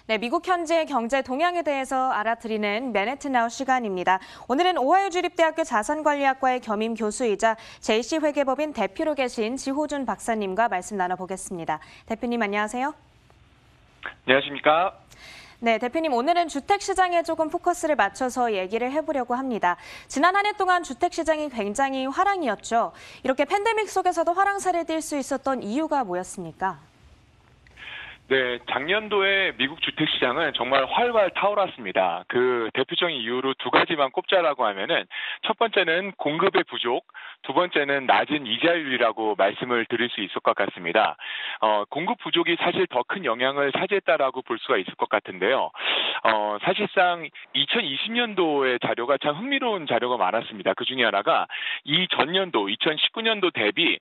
네, 미국 현재 경제 동향에 대해서 알아드리는 맨해튼 나우 시간입니다. 오늘은 오하이오 주립대학교 자산관리학과의 겸임 교수이자 JC 회계법인 대표로 계신 지호준 박사님과 말씀 나눠보겠습니다. 대표님 안녕하세요. 안녕하십니까? 네, 대표님 오늘은 주택시장에 조금 포커스를 맞춰서 얘기를 해보려고 합니다. 지난 한 해 동안 주택시장이 굉장히 화랑이었죠. 이렇게 팬데믹 속에서도 화랑세를 띌 수 있었던 이유가 뭐였습니까? 네, 작년도에 미국 주택시장은 정말 활활 타올랐습니다. 그 대표적인 이유로 두 가지만 꼽자라고 하면은 첫 번째는 공급의 부족, 두 번째는 낮은 이자율이라고 말씀을 드릴 수 있을 것 같습니다. 공급 부족이 사실 더 큰 영향을 차지했다라고 볼 수가 있을 것 같은데요. 사실상 2020년도의 자료가 참 흥미로운 자료가 많았습니다. 그 중에 하나가 이 전년도 2019년도 대비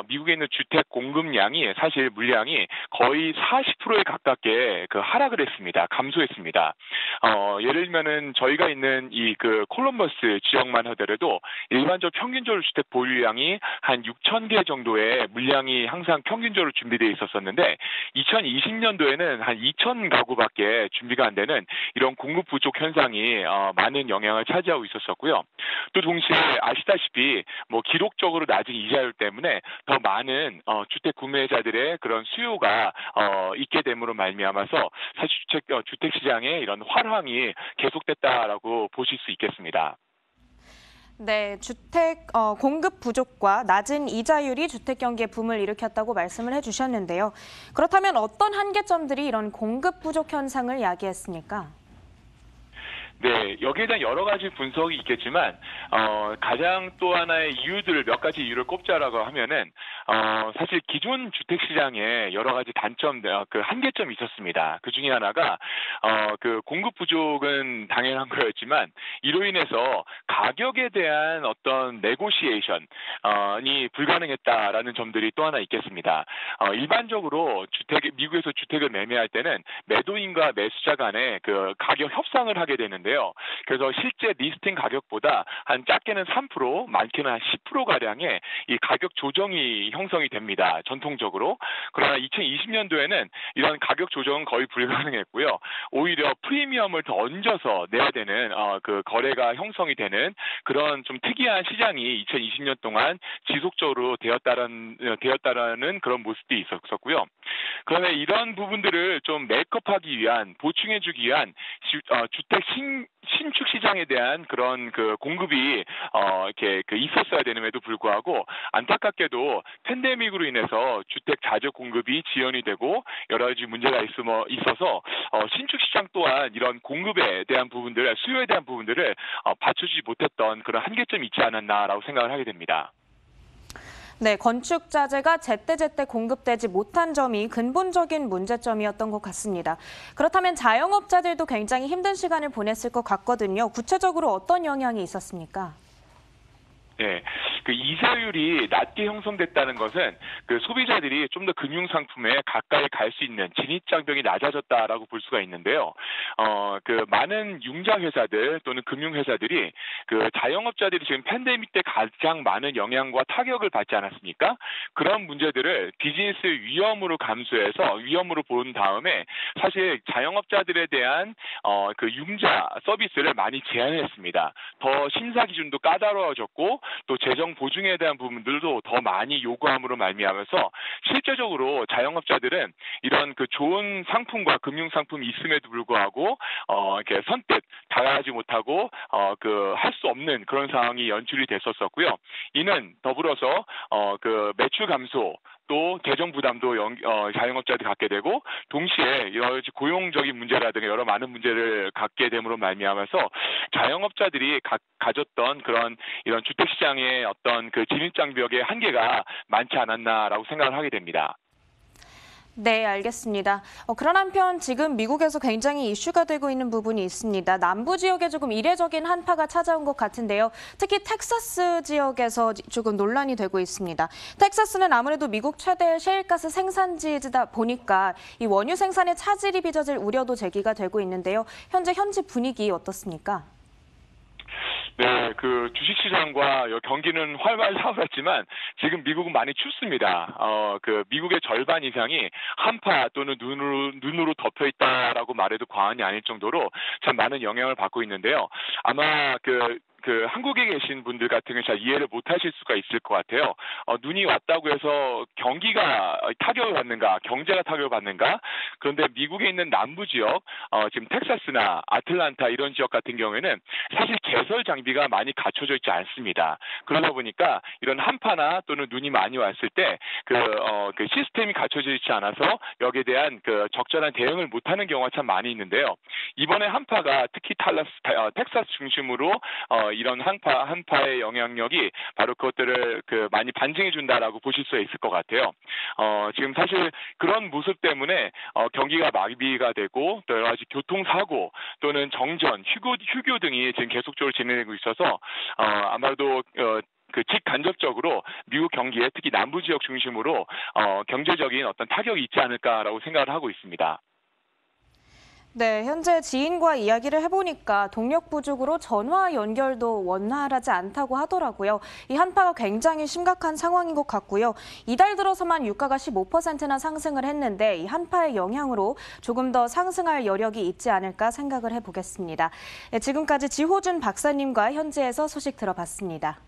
미국에 있는 주택 공급량이 사실 물량이 거의 40%에 가깝게 하락을 했습니다. 감소했습니다. 예를 들면은 저희가 있는 이 콜럼버스 지역만 하더라도 일반적 평균적으로 주택 보유량이 한 6,000개 정도의 물량이 항상 평균적으로 준비되어 있었었는데 2020년도에는 한 2,000가구밖에 준비가 안 되는 이런 공급 부족 현상이 많은 영향을 차지하고 있었었고요. 또 동시에 아시다시피 기록적으로 낮은 이자율 때문에 더 많은 주택 구매자들의 그런 수요가 있게 됨으로 말미암아서 사실 주택 시장의 이런 활황이 계속됐다라고 보실 수 있겠습니다. 네, 주택 공급 부족과 낮은 이자율이 주택 경기에 붐을 일으켰다고 말씀을 해주셨는데요. 그렇다면 어떤 한계점들이 이런 공급 부족 현상을 야기했습니까? 네, 여기에 대한 여러 가지 분석이 있겠지만 가장 또 하나의 몇 가지 이유를 꼽자라고 하면은 사실 기존 주택 시장에 여러 가지 단점, 한계점이 있었습니다. 그 중에 하나가 공급 부족은 당연한 거였지만 이로 인해서 가격에 대한 어떤 네고시에이션이 불가능했다라는 점들이 또 하나 있겠습니다. 일반적으로 미국에서 주택을 매매할 때는 매도인과 매수자 간에 가격 협상을 하게 되는데 그래서 실제 리스팅 가격보다 한 작게는 3%, 많게는 한 10%가량의 이 가격 조정이 형성이 됩니다. 전통적으로. 그러나 2020년도에는 이런 가격 조정은 거의 불가능했고요. 오히려 프리미엄을 더 얹어서 내야 되는 거래가 형성이 되는 그런 좀 특이한 시장이 2020년 동안 지속적으로 되었다라는 그런 모습도 있었고요. 그러나 이런 부분들을 좀 메이크업하기 위한, 보충해주기 위한 주택 신축 시장에 대한 그런 공급이 이렇게 있었어야 되는데도 불구하고 안타깝게도 팬데믹으로 인해서 주택 자재 공급이 지연이 되고 여러 가지 문제가 있어서 신축 시장 또한 이런 공급에 대한 부분들, 수요에 대한 부분들을 받쳐주지 못했던 그런 한계점이 있지 않았나라고 생각을 하게 됩니다. 네, 건축 자재가 제때제때 공급되지 못한 점이 근본적인 문제점이었던 것 같습니다. 그렇다면 자영업자들도 굉장히 힘든 시간을 보냈을 것 같거든요. 구체적으로 어떤 영향이 있었습니까? 네, 이자율이 낮게 형성됐다는 것은 소비자들이 좀 더 금융 상품에 가까이 갈 수 있는 진입 장벽이 낮아졌다라고 볼 수가 있는데요. 많은 융자 회사들 또는 금융 회사들이 자영업자들이 지금 팬데믹 때 가장 많은 영향과 타격을 받지 않았습니까? 그런 문제들을 비즈니스 위험으로 감수해서 위험으로 본 다음에 사실 자영업자들에 대한 융자 서비스를 많이 제한했습니다. 더 심사 기준도 까다로워졌고 또 재정 보증에 대한 부분들도 더 많이 요구함으로 말미암아서 실제적으로 자영업자들은 이런 좋은 상품과 금융 상품이 있음에도 불구하고 이렇게 선뜻 다가가지 못하고 할 수 없는 그런 상황이 연출이 됐었고요. 이는 더불어서 매출 감소 또 재정 부담도 자영업자들이 갖게 되고 동시에 여러 가지 고용적인 문제라든가 여러 많은 문제를 갖게 됨으로 말미암아서 자영업자들이 가졌던 이런 주택 시장의 어떤 진입 장벽의 한계가 많지 않았나라고 생각을 하게 됩니다. 네, 알겠습니다. 그런 한편 지금 미국에서 굉장히 이슈가 되고 있는 부분이 있습니다. 남부 지역에 조금 이례적인 한파가 찾아온 것 같은데요. 특히 텍사스 지역에서 조금 논란이 되고 있습니다. 텍사스는 아무래도 미국 최대 셰일가스 생산지이다 보니까 이 원유 생산에 차질이 빚어질 우려도 제기가 되고 있는데요. 현재 현지 분위기 어떻습니까? 그 주식시장과 경기는 활발 타올랐지만 지금 미국은 많이 춥습니다. 그 미국의 절반 이상이 한파 또는 눈으로 덮여 있다라고 말해도 과언이 아닐 정도로 참 많은 영향을 받고 있는데요. 아마 그 한국에 계신 분들 같은 경우 잘 이해를 못 하실 수가 있을 것 같아요. 눈이 왔다고 해서 경기가 타격을 받는가, 경제가 타격을 받는가? 그런데 미국에 있는 남부 지역, 지금 텍사스나 아틀란타 이런 지역 같은 경우에는 사실 개설 장비가 많이 갖춰져 있지 않습니다. 그러다 보니까 이런 한파나 또는 눈이 많이 왔을 때 그 시스템이 갖춰져 있지 않아서 여기에 대한 그 적절한 대응을 못하는 경우가 참 많이 있는데요. 이번에 한파가 특히 텍사스 중심으로 이런 한파의 영향력이 바로 그것들을 많이 반증해 준다라고 보실 수 있을 것 같아요. 지금 사실 그런 모습 때문에 경기가 마비가 되고 또 여러 가지 교통사고 또는 정전, 휴교 등이 지금 계속적으로 진행되고 있어서 아마도 직간접적으로 미국 경기에 특히 남부 지역 중심으로 경제적인 어떤 타격이 있지 않을까라고 생각을 하고 있습니다. 네, 현재 지인과 이야기를 해보니까 동력 부족으로 전화 연결도 원활하지 않다고 하더라고요. 이 한파가 굉장히 심각한 상황인 것 같고요. 이달 들어서만 유가가 15%나 상승을 했는데 이 한파의 영향으로 조금 더 상승할 여력이 있지 않을까 생각을 해보겠습니다. 네, 지금까지 지호준 박사님과 현지에서 소식 들어봤습니다.